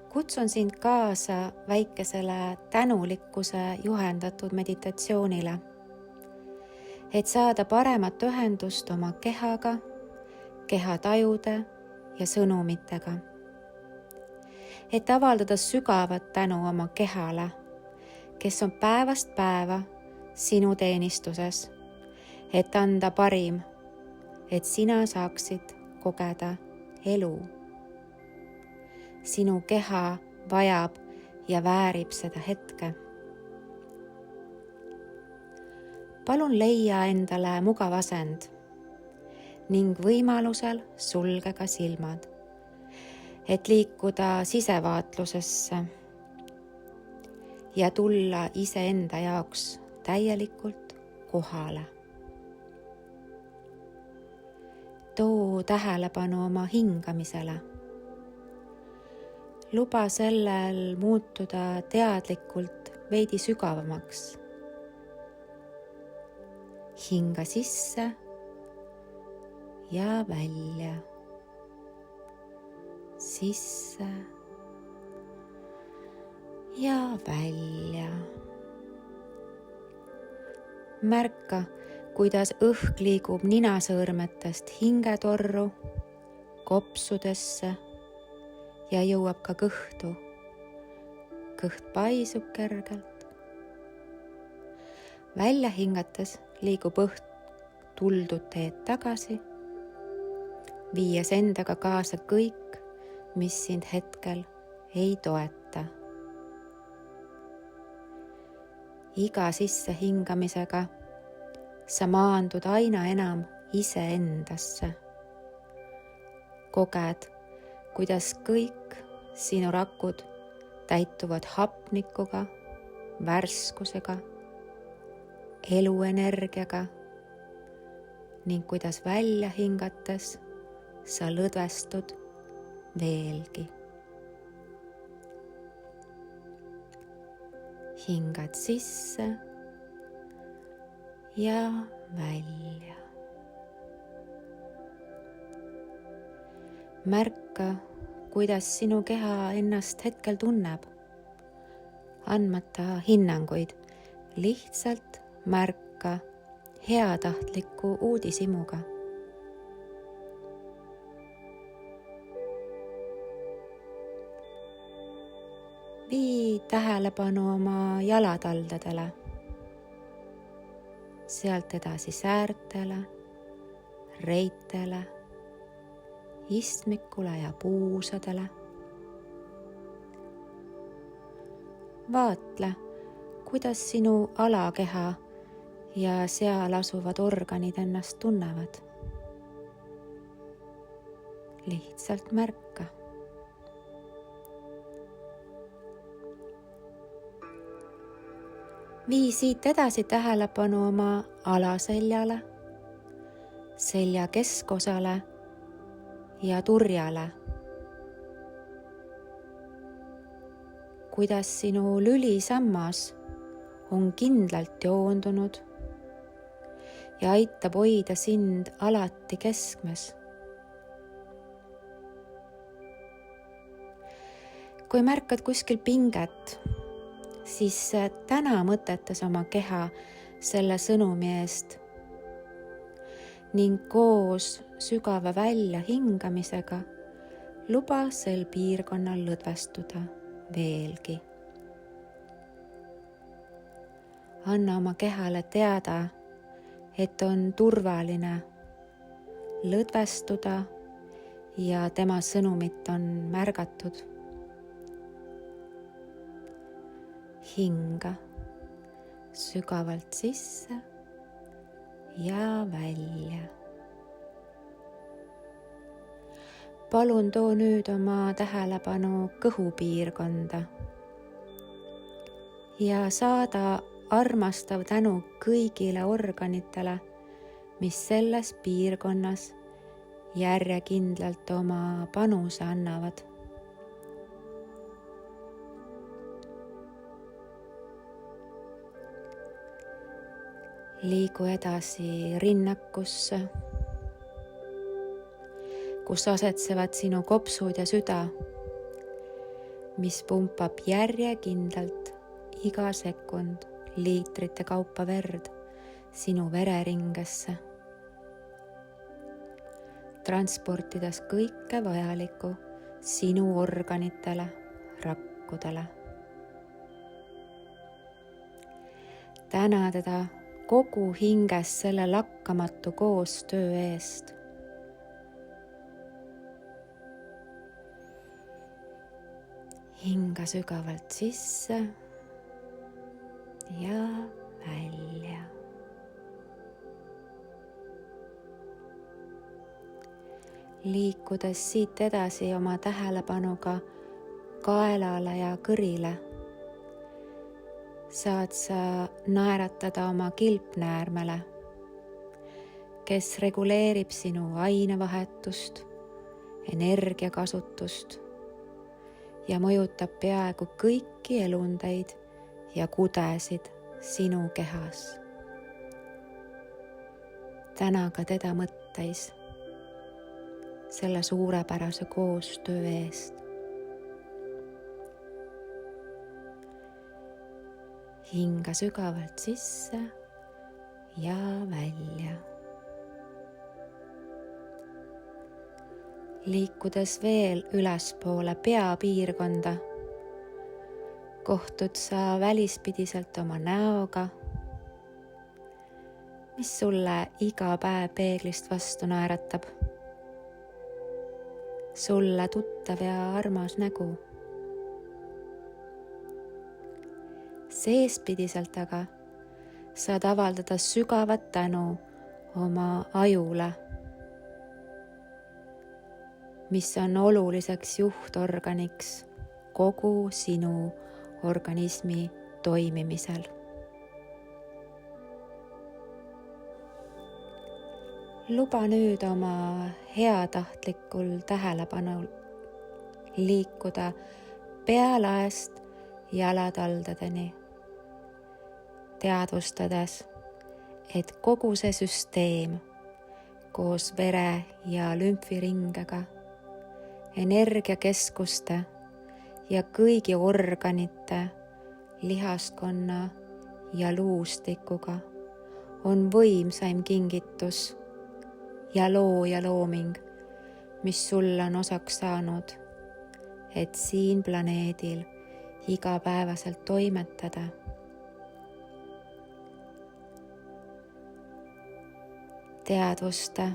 Kutsun sind kaasa väikesele tänulikkuse juhendatud meditatsioonile, et saada paremat ühendust oma kehaga, kehatajude ja sõnumitega. Et avaldada sügavat tänu oma kehale, kes on päevast päeva sinu teenistuses, et anda parim, et sina saaksid kogeda elu. Sinu keha vajab ja väärib seda hetke. Palun leia endale mugav asend ning võimalusel sulge ka silmad, et liikuda sisevaatlusesse ja tulla iseenda jaoks täielikult kohale. Too tähelepanu oma hingamisele. Luba sellel muutuda teadlikult veidi sügavamaks. Hinga sisse ja välja. Sisse ja välja. Märka, kuidas õhk liigub ninasõõrmetest hingetorru, kopsudesse ja jõuab ka kõhtu. Kõht paisub kergelt. Välja hingates liigub õhk tuldud teed tagasi, viies endaga kaasa kõik, mis sind hetkel ei toeta. Iga sissehingamisega sa maandud aina enam iseendasse. Koged, kuidas kõik sinu rakud täituvad hapnikuga, värskusega, eluenergiaga ning kuidas välja hingates sa lõdvestud veelgi. Hingad sisse ja välja. Märka, kuidas sinu keha ennast hetkel tunneb, andmata hinnanguid, lihtsalt märka heatahtliku uudishimuga. Vii tähelepanu oma jalataldadele, sealt edasi säärtele, reitele, istmikule ja puusadele. Vaatle, kuidas sinu alakeha ja seal asuvad organid ennast tunnevad. Lihtsalt märka. Vii siit edasi tähelepanu oma alaseljale, selja keskosale ja turjale. Kuidas sinu lülisammas on kindlalt joondunud ja aitab hoida sind alati keskmes. Kui märkad kuskil pinget, siis täna mõtetes oma keha selle sõnumi eest ning koos sügava välja hingamisega luba sel piirkonnal lõdvestuda veelgi. Anna oma kehale teada, et on turvaline lõdvestuda ja tema sõnumit on märgatud. Hinga sügavalt sisse ja välja. Palun too nüüd oma tähelepanu kõhupiirkonda ja saada armastav tänu kõigile organitele, mis selles piirkonnas järjekindlalt oma panuse annavad. Liigu edasi rinnakusse, kus asetsevad sinu kopsud ja süda. mis pumpab järjekindlalt iga sekund liitrite kaupa verd sinu vereringesse, transportides kõike vajalikku sinu organitele, rakkudele. Täna teda kogu hinges selle lakkamatu koostöö eest. Hinga sügavalt sisse ja välja. Liikudes siit edasi oma tähelepanuga kaelale ja kõrile, saad sa naeratada oma kilpnäärmele, kes reguleerib sinu ainevahetust, energiakasutust ja mõjutab peaaegu kõiki elundeid ja kudesid sinu kehas. Täna ka teda mõtteis selle suurepärase koostöö eest. Hinga sügavalt sisse ja välja. Liikudes veel ülespoole peapiirkonda, kohtud sa välispidiselt oma näoga, mis sulle iga päev peeglist vastu naeratab. Sulle tuttav ja armas nägu. Seespidiselt aga saad avaldada sügavat tänu oma ajule, mis on oluliseks juhtorganiks kogu sinu organismi toimimisel. Luba nüüd oma heatahtlikul tähelepanul liikuda pealaest jalataldadeni, teadvustades, et kogu see süsteem koos vere- ja lümfiringega, energiakeskuste ja kõigi organite, lihaskonna ja luustikuga on võimsaim kingitus ja looja looming, mis sulle on osaks saanud, et siin planeedil igapäevaselt toimetada. Teadvusta,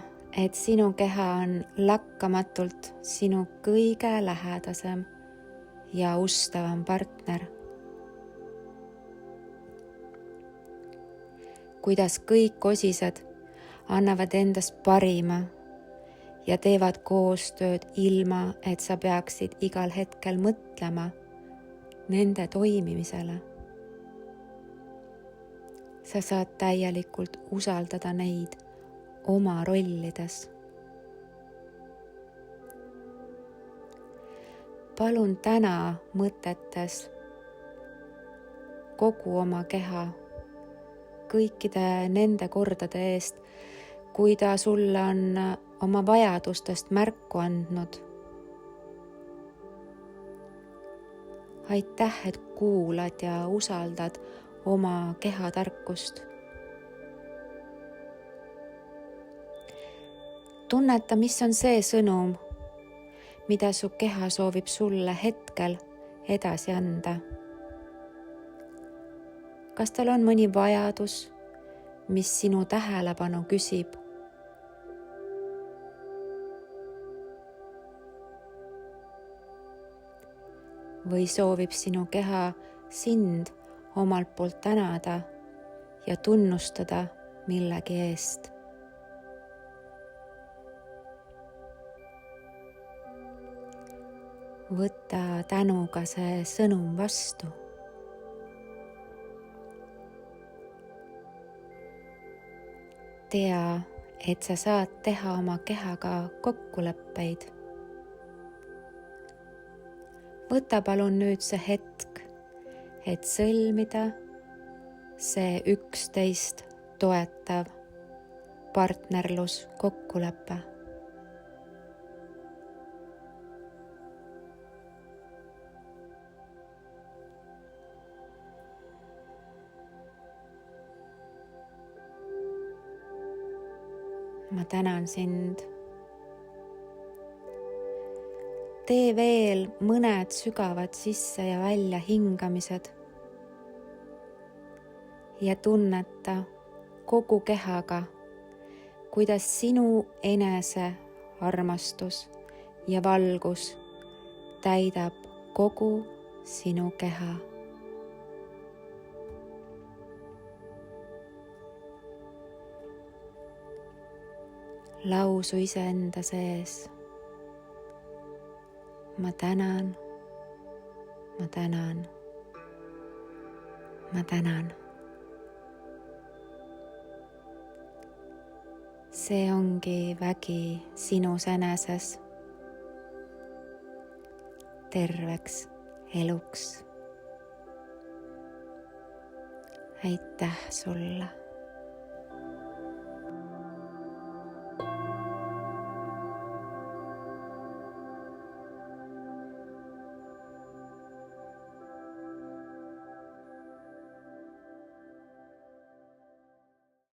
et sinu keha on lakkamatult sinu kõige lähedasem ja ustavam partner. Kuidas kõik osised annavad endast parima ja teevad koostööd ilma, et sa peaksid igal hetkel mõtlema nende toimimisele. Sa saad täielikult usaldada neid oma rollides. Palun täna mõtetes kogu oma keha kõikide nende kordade eest, kui ta sulle on oma vajadustest märku andnud. Aitäh, et kuulad ja usaldad oma kehatarkust. Tunneta, mis on see sõnum, mida su keha soovib sulle hetkel edasi anda. Kas tal on mõni vajadus, mis sinu tähelepanu küsib? Või soovib sinu keha sind omalt poolt tänada ja tunnustada millegi eest? Võta tänuga see sõnum vastu. Tea, et sa saad teha oma kehaga kokkuleppeid. Võta palun nüüd see hetk, et sõlmida see üksteist toetav partnerlus kokkulepe. ma tänan sind. Tee veel mõned sügavad sisse ja välja hingamised ja tunneta kogu kehaga, kuidas sinu enese armastus ja valgus täidab kogu sinu keha. Lausu iseenda sees. Ma tänan, ma tänan, ma tänan. See ongi vägi sinus eneses terveks eluks. Aitäh sulle.